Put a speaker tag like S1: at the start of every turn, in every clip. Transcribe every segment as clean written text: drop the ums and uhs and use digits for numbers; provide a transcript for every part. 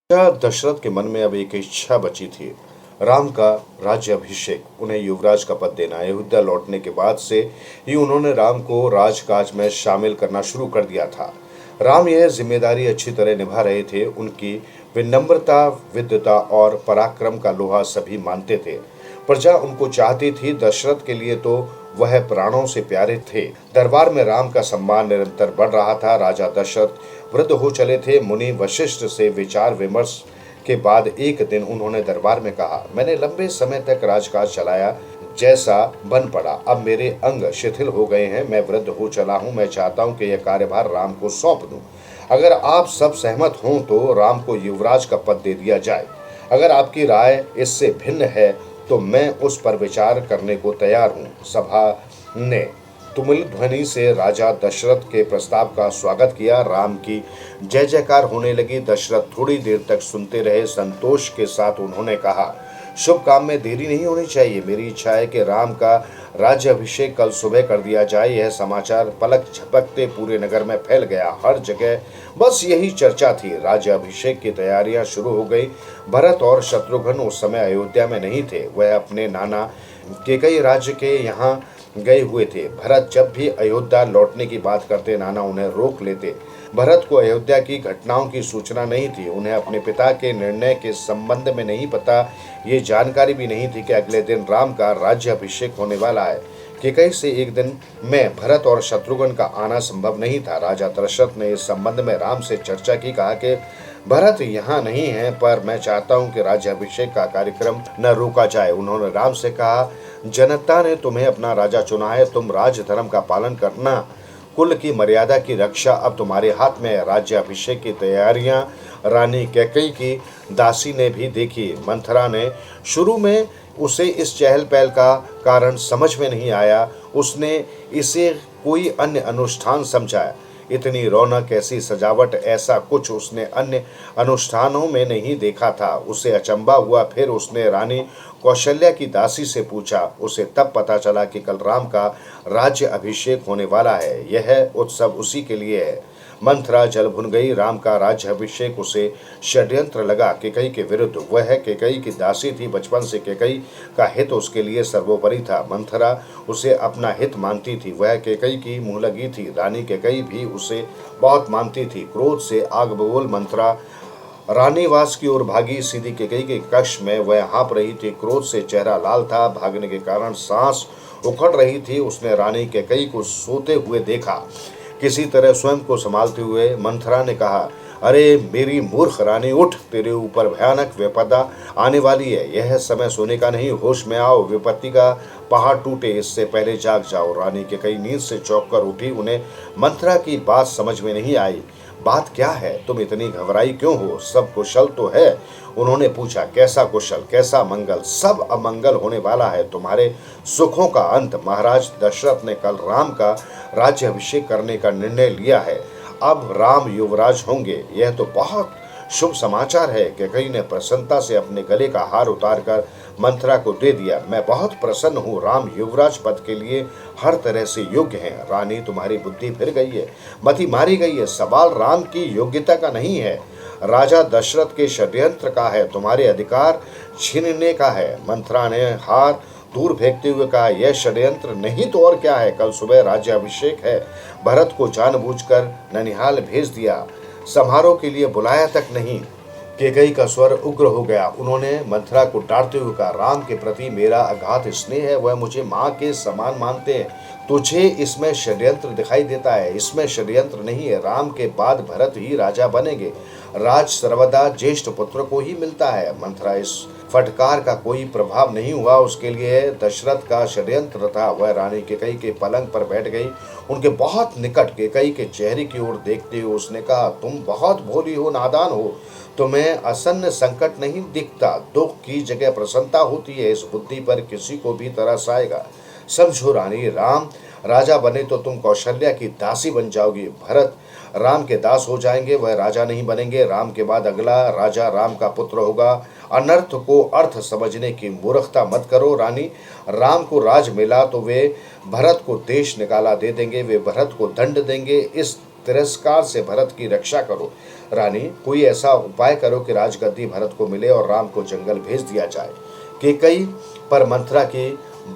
S1: राजा दशरथ के मन में अब एक इच्छा बची थी। राम का राज्याभिषेक, उन्हें युवराज का पद देना। अयोध्या लौटने के बाद से ही उन्होंने राम को राजकाज में शामिल करना शुरू कर दिया था। राम यह जिम्मेदारी अच्छी तरह निभा रहे थे। उनकी विनम्रता, विद्वता और पराक्रम का लोहा सभी मानते थे। प्रजा उनको चाहती थी। दशरथ के लिए तो वह प्राणों से प्यारे थे। दरबार में राम का सम्मान निरंतर बढ़ रहा था। राजा दशरथ वृद्ध हो चले थे। मुनि वशिष्ठ से विचार विमर्श के बाद एक दिन उन्होंने दरबार में कहा, मैंने लंबे समय तक राजकाज चलाया, जैसा बन पड़ा। अब मेरे अंग शिथिल हो गए हैं। मैं वृद्ध हो चला हूँ। मैं चाहता हूँ कि यह कार्यभार राम को सौंप दूं। अगर आप सब सहमत हों तो राम को युवराज का पद दे दिया जाए। अगर आपकी राय इससे भिन्न है तो मैं उस पर विचार करने को तैयार हूँ। सभा ने तुमुल ध्वनि से राजा दशरथ के प्रस्ताव का स्वागत किया। राम की जय जयकार होने लगी। दशरथ थोड़ी देर तक सुनते रहे। संतोष के साथ उन्होंने कहा, शुभ काम में देरी नहीं होनी चाहिए। मेरी इच्छा है कि राम का राज्याभिषेक कल सुबह कर दिया जाए। यह समाचार पलक झपकते पूरे नगर में फैल गया। हर जगह बस यही चर्चा थी। राज्याभिषेक की तैयारियां शुरू हो गई। भरत और शत्रुघ्न उस समय अयोध्या में नहीं थे। वह अपने नाना केकई राज्य के यहाँ गए हुए थे। भरत जब भी अयोध्या लौटने की बात करते, नाना उन्हें रोक लेते। भरत को अयोध्या की घटनाओं की सूचना नहीं थी। उन्हें अपने पिता के निर्णय के संबंध में नहीं पता। ये जानकारी भी नहीं थी कि अगले दिन राम का राज्याभिषेक होने वाला है। केकई से एक दिन में भरत और शत्रुघ्न का आना संभव नहीं था। राजा दशरथ ने इस संबंध में राम से चर्चा की। कहा कि भरत यहाँ नहीं है, पर मैं चाहता हूँ कि राज्याभिषेक का कार्यक्रम न रोका जाए। उन्होंने राम से कहा, जनता ने तुम्हें अपना राजा चुना है। तुम राजधर्म का पालन करना। कुल की मर्यादा की रक्षा अब तुम्हारे हाथ में है। राज्याभिषेक की तैयारियां रानी कैकेयी की दासी ने भी देखी। मंथरा ने शुरू में उसे इस चहल पहल का कारण समझ में नहीं आया। उसने इसे कोई अन्य अनुष्ठान समझा। इतनी रौनक, ऐसी सजावट, ऐसा कुछ उसने अन्य अनुष्ठानों में नहीं देखा था। उसे अचंभा हुआ। फिर उसने रानी कौशल्या की दासी से पूछा। उसे तब पता चला कि कल राम का राज्य अभिषेक होने वाला है। यह उत्सव उसी के लिए है। मंथरा जल भुन गई। राम का राज्य अभिषेक उसे षड्यंत्र लगा, केकई के विरुद्ध। वह केकई की दासी थी। बचपन से केकई का हित उसके लिए सर्वोपरि था। मंथरा उसे अपना हित मानती थी। वह केकई की मुँह लगी थी। रानी केकई भी उसे बहुत मानती थी। क्रोध से आग बबूल मंथरा रानीवास की ओर भागी। सीधी केकई के कक्ष में वह हाँप रही थी। क्रोध से चेहरा लाल था। भागने के कारण सांस उखड़ रही थी। उसने रानी केकई को सोते हुए देखा। किसी तरह स्वयं को संभालते हुए मंथरा ने कहा, अरे मेरी मूर्ख रानी, उठ, तेरे ऊपर भयानक विपदा आने वाली है। यह समय सोने का नहीं, होश में आओ। विपत्ति का पहाड़ टूटे इससे पहले जाग जाओ। रानी केकई नींद से चौंक कर उठी। उन्हें मंथरा की बात समझ में नहीं आई। बात क्या है? तुम इतनी घबराई क्यों हो? सब कुशल तो है? उन्होंने पूछा। कैसा कुशल, कैसा मंगल? सब अमंगल होने वाला है। तुम्हारे सुखों का अंत। महाराज दशरथ ने कल राम का राज्याभिषेक करने का निर्णय लिया है। अब राम युवराज होंगे। यह तो बहुत शुभ समाचार है। केकई ने प्रसन्नता से अपने गले का हार उतारकर मंथरा को दे दिया। मैं बहुत प्रसन्न हूँ। राम युवराज पद के लिए हर तरह से योग्य हैं। रानी, तुम्हारी बुद्धि फिर गई है, मति मारी गई है। सवाल राम की योग्यता का नहीं है, राजा दशरथ के षड्यंत्र का है। तुम्हारे अधिकार छीनने का है। मंथरा ने हार दूर फेंकते हुए कहा, यह षड्यंत्र नहीं तो और क्या है? कल सुबह राज्याभिषेक है। भरत को जानबूझकर ननिहाल भेज दिया, समारोह के लिए बुलाया तक नहीं। केकई का स्वर उग्र हो गया। उन्होंने मंथरा को डांटते हुए कहा, राम के प्रति मेरा अगाध स्नेह है। वह मुझे माँ के समान मानते हैं। तुझे इसमें षड्यंत्र दिखाई देता है। इसमें षड्यंत्र नहीं है। राम के बाद भरत ही राजा बनेंगे। राज सर्वदा ज्येष्ठ पुत्र को ही मिलता है। मंथरा, इस फटकार का कोई प्रभाव नहीं हुआ। उसके लिए दशरथ का षड्यंत्र था। वह रानी केकई के पलंग पर बैठ गई। उनके बहुत निकट केकई के चेहरे की ओर देखते हुए उसने कहा, तुम बहुत भोली हो, नादान हो। तुम्हें आसन्न संकट नहीं दिखता। दुख की जगह प्रसन्नता होती है। इस बुद्धि पर किसी को भी तरस आएगा। समझो रानी, राम राजा बने तो तुम कौशल्या की दासी बन जाओगी। भरत राम के दास हो जाएंगे। वह राजा नहीं बनेंगे। राम के बाद अगला राजा राम का पुत्र होगा। अनर्थ को अर्थ समझने की मूर्खता मत करो रानी। राम को राज मिला तो वे भरत को देश निकाला दे देंगे। वे भरत को दंड देंगे। इस तिरस्कार से भरत की रक्षा करो। रानी, कोई ऐसा उपाय करो कि राजगद्दी भरत को मिले और राम को जंगल भेज दिया जाए। कैकई पर मंथरा की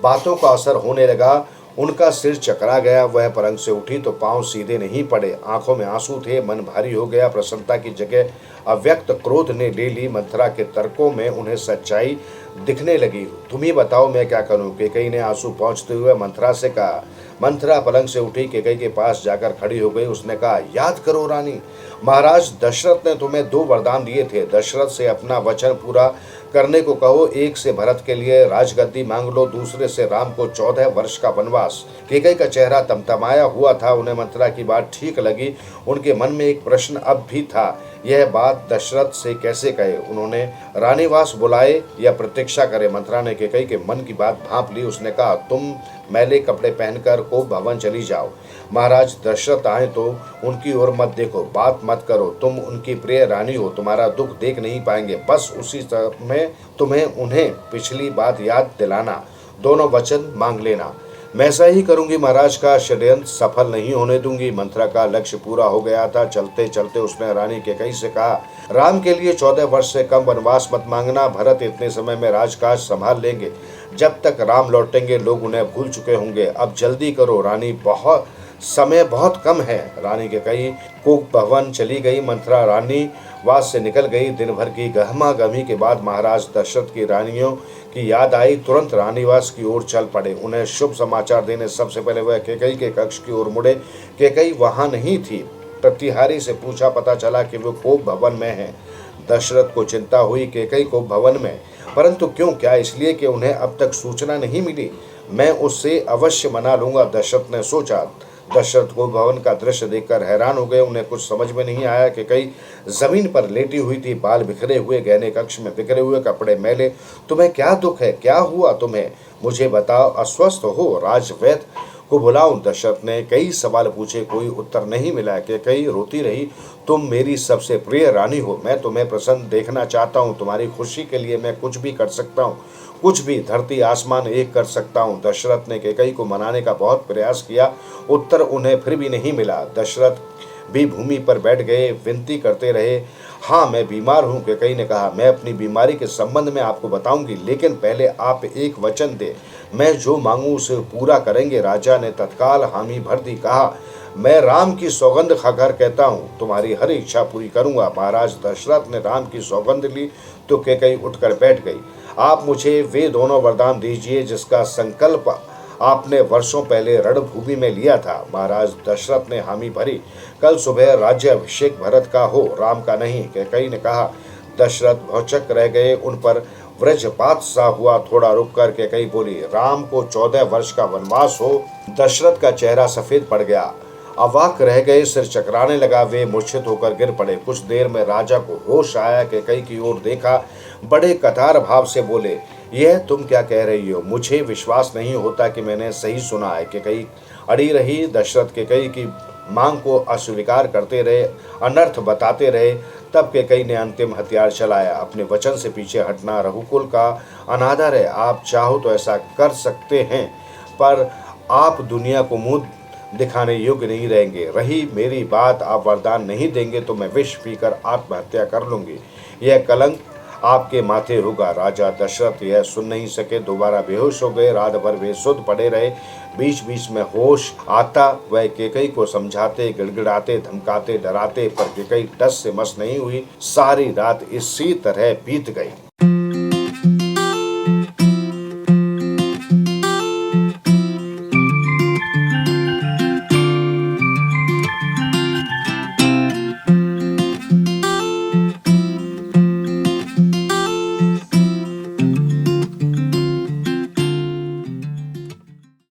S1: बातों का असर होने लगा। उनका सिर चकरा गया। वह पलंग से उठी तो पांव सीधे नहीं पड़े, आंखों में आंसू थे, मन भारी हो गया। प्रसन्नता की जगह अव्यक्त क्रोध ने ले ली। मंथरा के तर्कों में उन्हें सच्चाई दिखने लगी। तुम ही बताओ मैं क्या करूं? कैकई ने आंसू पोंछते हुए मंथरा से कहा। मंथरा पलंग से उठी, कैकई के पास जाकर खड़ी हो गई। उसने कहा, याद करो रानी, महाराज दशरथ ने तुम्हें 2 वरदान दिए थे। दशरथ से अपना वचन पूरा करने को कहो। एक से भरत के लिए राजगद्दी मांग लो, दूसरे से राम को 14 वर्ष का वनवास। कैकई का चेहरा तमतमाया हुआ था। उन्हें मंथरा की बात ठीक लगी। उनके मन में एक प्रश्न अब भी था, यह बात दशरथ से कैसे कहे? उन्होंने रानीवास बुलाए या प्रतीक्षा करे? मंथरा ने कैकई के मन की बात भांप ली। उसने कहा, तुम मैले कपड़े पहनकर को भवन चली जाओ। महाराज दशरथ आए तो उनकी ओर मत देखो, बात मत करो। तुम उनकी प्रिय रानी हो, तुम्हारा दुख देख नहीं पाएंगे। बस उसी समय तुम्हें उन्हें पिछली बात याद दिलाना, दोनों वचन मांग लेना। मैं ऐसा ही करूंगी महाराज, का षड्यंत्र सफल नहीं होने दूंगी। मंथरा का लक्ष्य पूरा हो गया था। चलते चलते उसने रानी कैकई से कहा, राम के लिए 14 वर्ष से कम वनवास मत मांगना। भरत इतने समय में राजकाज संभाल लेंगे। जब तक राम लौटेंगे लोग उन्हें भूल चुके होंगे। अब जल्दी करो रानी, समय बहुत कम है। रानी कैकई कोक भवन चली गई। मंथरा रानी वास से निकल गई। दिन भर की गहमा गहमी के बाद महाराज दशरथ की रानियों की याद आई। तुरंत रानीवास की ओर चल पड़े। उन्हें शुभ समाचार देने सबसे पहले वह कैकई के कक्ष की ओर मुड़े। कैकई वहां नहीं थी। प्रतिहारी से पूछा, पता चला कि वो कोप भवन में है। दशरथ को चिंता हुई, कैकई कोप भवन में, परंतु क्यों? क्या इसलिए कि उन्हें अब तक सूचना नहीं मिली? मैं उससे अवश्य मना लूंगा, दशरथ ने सोचा। दशरथ को भवन का दृश्य देखकर हैरान हो गए। उन्हें कुछ समझ में नहीं आया कि कई जमीन पर लेटी हुई थी, बाल बिखरे हुए, गहने कक्ष में बिखरे हुए कपड़े मैले। तुम्हें क्या दुख है? क्या हुआ तुम्हें? मुझे बताओ। अस्वस्थ हो? राजवैद्य को बुलाऊं? दशरथ ने कई सवाल पूछे, कोई उत्तर नहीं मिला। कि कई रोती रही, तुम मेरी सबसे प्रिय रानी हो, मैं तुम्हें प्रसन्न देखना चाहता हूँ। तुम्हारी खुशी के लिए मैं कुछ भी कर सकता हूँ, कुछ भी, धरती आसमान एक कर सकता हूँ। दशरथ ने कैकई को मनाने का बहुत प्रयास किया, उत्तर उन्हें फिर भी नहीं मिला। दशरथ भी भूमि पर बैठ गए, विनती करते रहे। हाँ, मैं बीमार हूँ, कैकई ने कहा। मैं अपनी बीमारी के संबंध में आपको बताऊंगी, लेकिन पहले आप एक वचन दे, मैं जो मांगू उसे पूरा करेंगे। राजा ने तत्काल हामी भर दी। कहा, मैं राम की सौगंध खाकर कहता हूँ, तुम्हारी हर इच्छा पूरी करूंगा। महाराज दशरथ ने राम की सौगंध ली तो कैकई उठकर बैठ गई। आप मुझे वे दोनों वरदान दीजिए जिसका संकल्प आपने वर्षों पहले रणभूमि में लिया था। महाराज दशरथ ने हामी भरी। कल सुबह राज्याभिषेक भरत का हो, राम का नहीं, कैकई ने कहा। दशरथ भौचक रह गए। उन पर वज्रपात सा हुआ। थोड़ा रुक कर कैकई बोली, राम को 14 वर्ष का वनवास हो। दशरथ का चेहरा सफेद पड़ गया, अवाक रह गए, सिर चकराने लगा। वे मूर्छित होकर गिर पड़े। कुछ देर में राजा को होश आया। कैकई की ओर देखा, बड़े कतार भाव से बोले, यह तुम क्या कह रही हो? मुझे विश्वास नहीं होता कि मैंने सही सुना है। कैकई अड़ी रही। दशरथ कैकई की मांग को अस्वीकार करते रहे, अनर्थ बताते रहे। तब कैकई ने अंतिम हथियार चलाया। अपने वचन से पीछे हटना रघुकुल का अनादर है। आप चाहो तो ऐसा कर सकते हैं, पर आप दुनिया को मुंह दिखाने योग्य नहीं रहेंगे। रही मेरी बात, आप वरदान नहीं देंगे तो मैं विष पीकर आत्महत्या कर लूंगी। यह कलंक आपके माथे होगा। राजा दशरथ यह सुन नहीं सके, दोबारा बेहोश हो गए। रात भर वे सुध पड़े रहे। बीच बीच में होश आता। वह कैकई को समझाते, गिड़गिड़ाते, धमकाते, डराते, पर कैकई टस से मस नहीं हुई। सारी रात इसी तरह बीत गई।